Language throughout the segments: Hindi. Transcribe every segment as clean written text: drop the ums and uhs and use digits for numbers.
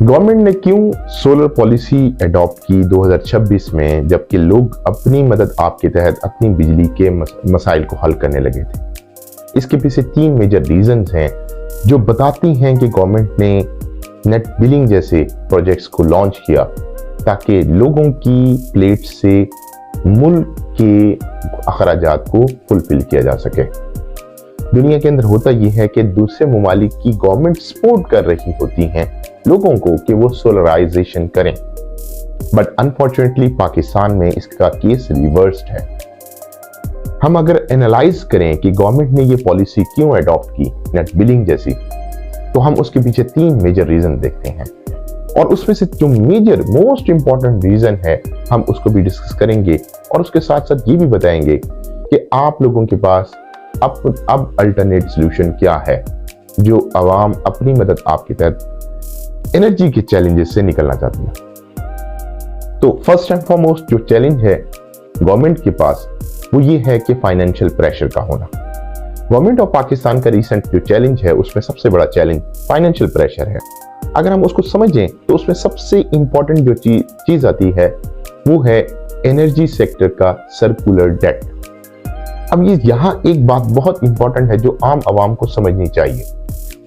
गवर्नमेंट ने क्यों सोलर पॉलिसी अडॉप्ट की 2026 में, जबकि लोग अपनी मदद आप के तहत अपनी बिजली के मसाइल को हल करने लगे थे? इसके पीछे 3 मेजर रीजंस हैं जो बताती हैं कि गवर्नमेंट ने नेट बिलिंग जैसे प्रोजेक्ट्स को लॉन्च किया ताकि लोगों की प्लेट से मुल्क के अखराजात को फुलफिल किया जा सके। दुनिया के अंदर होता यह है कि दूसरे ममालिक की गवर्नमेंट सपोर्ट कर रही होती हैं लोगों को कि वो सोलराइजेशन करें, बट अनफॉर्चुनेटली पाकिस्तान में इसका केस रिवर्स्ड है। हम अगर एनालाइज करें कि गवर्नमेंट ने ये पॉलिसी क्यों अडॉप्ट की नेट बिलिंग जैसी, तो हम उसके पीछे 3 मेजर रीजन देखते हैं और उसमें से जो मेजर मोस्ट इंपॉर्टेंट रीजन है हम उसको भी डिस्कस करेंगे और उसके साथ साथ ये भी बताएंगे कि आप लोगों के पास अब अल्टरनेट सोल्यूशन क्या है जो आवाम अपनी मदद आपके तहत एनर्जी के चैलेंजेस से निकलना चाहती है। तो फर्स्ट एंड फॉरमोस्ट जो चैलेंज है गवर्नमेंट के पास वो ये है कि फाइनेंशियल प्रेशर का होना। गवर्नमेंट ऑफ पाकिस्तान का रिसेंट जो चैलेंज है उसमें सबसे बड़ा चैलेंज फाइनेंशियल प्रेशर है। अगर हम उसको समझें तो उसमें सबसे इंपॉर्टेंट जो चीज आती है वो है एनर्जी सेक्टर का सर्कुलर डेट। अब ये यहाँ एक बात बहुत इंपॉर्टेंट है जो आम आवाम को समझनी चाहिए,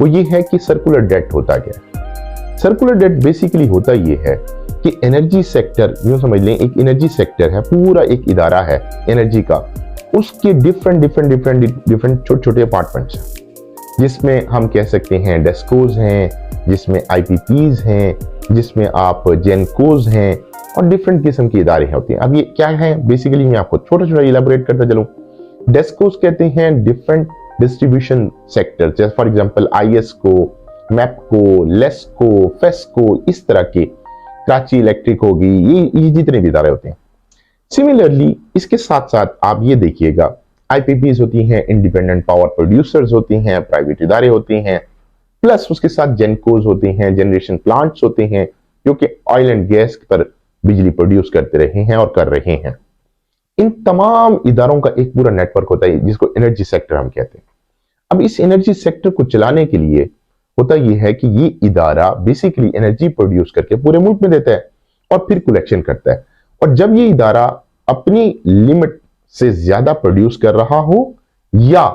वो ये है कि सर्कुलर डेट होता क्या है। सर्कुलर डेट बेसिकली होता ये है कि एनर्जी सेक्टर, यूं समझ लें एक एनर्जी सेक्टर है, पूरा एक इदारा है एनर्जी का, उसके डिफरेंट छोटे छोटे अपार्टमेंट्स हैं जिसमें हम कह सकते हैं डेस्कोज हैं, जिसमें आईपीपीज हैं, जिसमें आप जेनकोज हैं और डिफरेंट किस्म के इदारे होते हैं। अब ये क्या है बेसिकली मैं आपको छोटा छोटा इलेबोरेट करता चलूं। डेस्कोस कहते हैं डिफरेंट डिस्ट्रीब्यूशन सेक्टर, जैसे फॉर एग्जांपल आईएसको, मैपको, लेस्को, फेस्को, इस तरह के, कराची इलेक्ट्रिक होगी, ये जितने भी इदारे होते हैं। सिमिलरली इसके साथ साथ आप ये देखिएगा आईपीपीज होती हैं, इंडिपेंडेंट पावर प्रोड्यूसर्स होती हैं, प्राइवेट इदारे होते हैं, प्लस उसके साथ जेनकोज होते हैं, जनरेशन प्लांट्स होते हैं जो कि ऑयल एंड गैस पर बिजली प्रोड्यूस करते रहे हैं और कर रहे हैं। इन तमाम इदारों का एक पूरा नेटवर्क होता है जिसको एनर्जी सेक्टर हम कहते हैं। अब इस एनर्जी सेक्टर को चलाने के लिए होता यह है कि ये इदारा बेसिकली एनर्जी प्रोड्यूस करके पूरे मुल्क में देता है और फिर कलेक्शन करता है। और जब ये इदारा अपनी लिमिट से ज्यादा प्रोड्यूस कर रहा हो या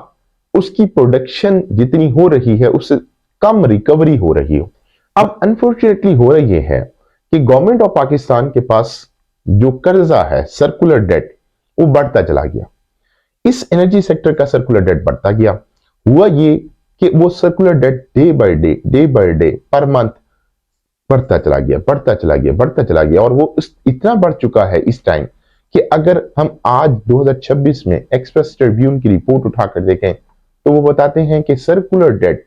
उसकी प्रोडक्शन जितनी हो रही है उससे कम रिकवरी हो रही हो, अब अनफॉर्चुनेटली हो रही है कि गवर्नमेंट ऑफ पाकिस्तान के पास जो कर्जा है सर्कुलर डेट वो बढ़ता चला गया। इस एनर्जी सेक्टर का सर्कुलर डेट बढ़ता गया। हुआ ये कि वो circular debt day by day per month बढ़ता चला गया और वो इतना बढ़ चुका है इस टाइम कि अगर हम आज 2026 में एक्सप्रेस ट्रिब्यून की रिपोर्ट उठाकर देखें तो वो बताते हैं कि सर्कुलर डेट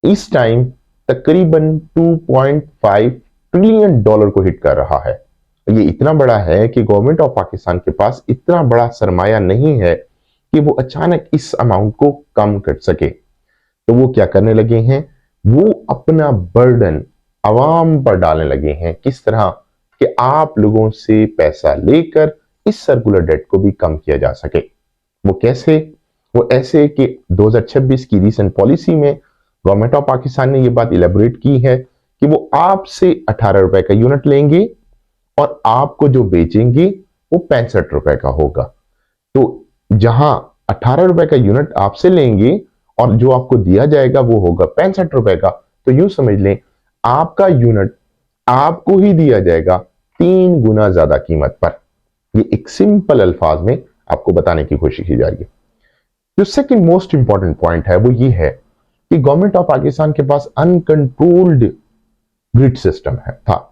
इस टाइम तकरीबन 2.5 ट्रिलियन डॉलर को हिट कर रहा है। ये इतना बड़ा है कि गवर्नमेंट ऑफ पाकिस्तान के पास इतना बड़ा सरमाया नहीं है कि वो अचानक इस अमाउंट को कम कर सके। तो वो क्या करने लगे हैं, वो अपना बर्डन आवाम पर डालने लगे हैं। किस तरह कि आप लोगों से पैसा लेकर इस सर्कुलर डेट को भी कम किया जा सके। वो कैसे? वो ऐसे कि 2026 की रीसेंट पॉलिसी में गवर्नमेंट ऑफ पाकिस्तान ने ये बात इलेबोरेट की है कि वो आपसे 18 रुपए का यूनिट लेंगे और आपको जो बेचेंगे वो 65 रुपए का होगा। तो जहां 18 रुपए का यूनिट आपसे लेंगे और जो आपको दिया जाएगा वो होगा 65 रुपए का, तो यूं समझ लें आपका यूनिट आपको ही दिया जाएगा 3 गुना ज्यादा कीमत पर। ये एक सिंपल अल्फाज में आपको बताने की कोशिश की जाएगी। जो सेकंड मोस्ट इंपॉर्टेंट पॉइंट है वो ये है कि गवर्नमेंट ऑफ पाकिस्तान के पास अनकंट्रोल्ड ग्रिड सिस्टम था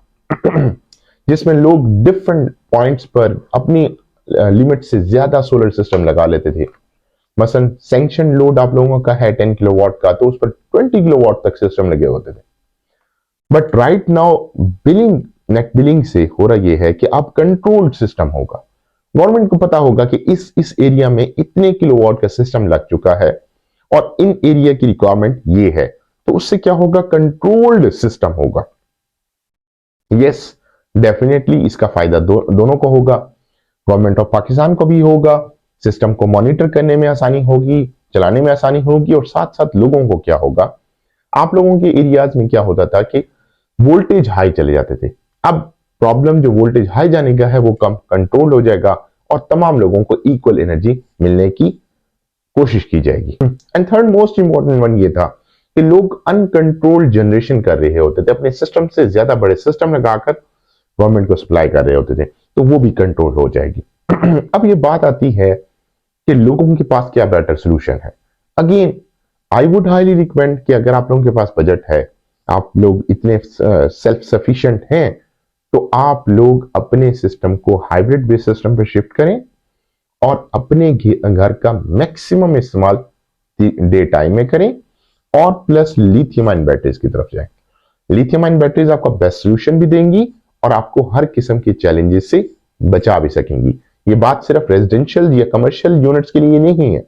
जिसमें लोग डिफरेंट पॉइंट्स पर अपनी लिमिट से ज्यादा सोलर सिस्टम लगा लेते थे। मसलन सैंक्शन लोड आप लोगों का है 10 किलोवाट का, तो उस पर 20 किलोवाट तक सिस्टम लगे होते थे। But right now billing, net billing से हो रहा यह है कि अब कंट्रोल्ड सिस्टम होगा। गवर्नमेंट को पता होगा कि इस एरिया में इतने किलोवाट का सिस्टम लग चुका है और इन एरिया की रिक्वायरमेंट ये है, तो उससे क्या होगा, कंट्रोल्ड सिस्टम होगा। यस, डेफिनेटली इसका फायदा दोनों को होगा, गवर्नमेंट ऑफ पाकिस्तान को भी होगा, सिस्टम को मॉनिटर करने में आसानी होगी, चलाने में आसानी होगी, और साथ साथ लोगों को क्या होगा, आप लोगों के एरियाज में क्या होता था कि वोल्टेज हाई चले जाते थे। अब प्रॉब्लम जो वोल्टेज हाई जाने का है वो कम कंट्रोल हो जाएगा और तमाम लोगों को इक्वल एनर्जी मिलने की कोशिश की जाएगी। And third most important one ये था कि लोग अनकंट्रोल्ड जनरेशन कर रहे होते थे, अपने सिस्टम से ज्यादा बड़े सिस्टम लगाकर गवर्नमेंट को सप्लाई कर रहे होते थे, तो वो भी कंट्रोल हो जाएगी। अब ये बात आती है कि लोगों के पास क्या बेटर सोल्यूशन है। Again I would highly recommend कि अगर आप लोगों के पास बजट है, आप लोग इतने सेल्फ सफिशिएंट हैं, तो आप लोग अपने सिस्टम को हाइब्रिड बेस्ड सिस्टम पे शिफ्ट करें और अपने घर का मैक्सिमम इस्तेमाल डे टाइम में करें और प्लस लिथियम आयन बैटरीज की तरफ जाएं। लिथियम आयन बैटरीज आपको बेस्ट सोल्यूशन भी देंगी और आपको हर किस्म के चैलेंजेस से बचा भी सकेंगी। ये बात सिर्फ रेजिडेंशियल या कमर्शियल यूनिट्स के लिए नहीं है,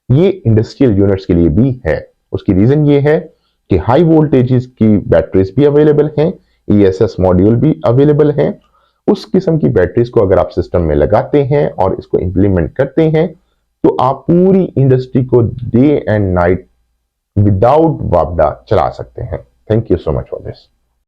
ये इंडस्ट्रियल यूनिट्स के लिए भी है। उसकी रीजन ये है कि हाई वोल्टेजेस की बैटरीज भी अवेलेबल हैं, ESS मॉड्यूल भी अवेलेबल हैं। उस किस्म की बैटरीज को अगर आप सिस्टम में लगाते हैं और इसको इंप्लीमेंट करते हैं तो आप पूरी इंडस्ट्री को डे एंड नाइट विदाउट वापडा चला सकते हैं। Thank you so much for this.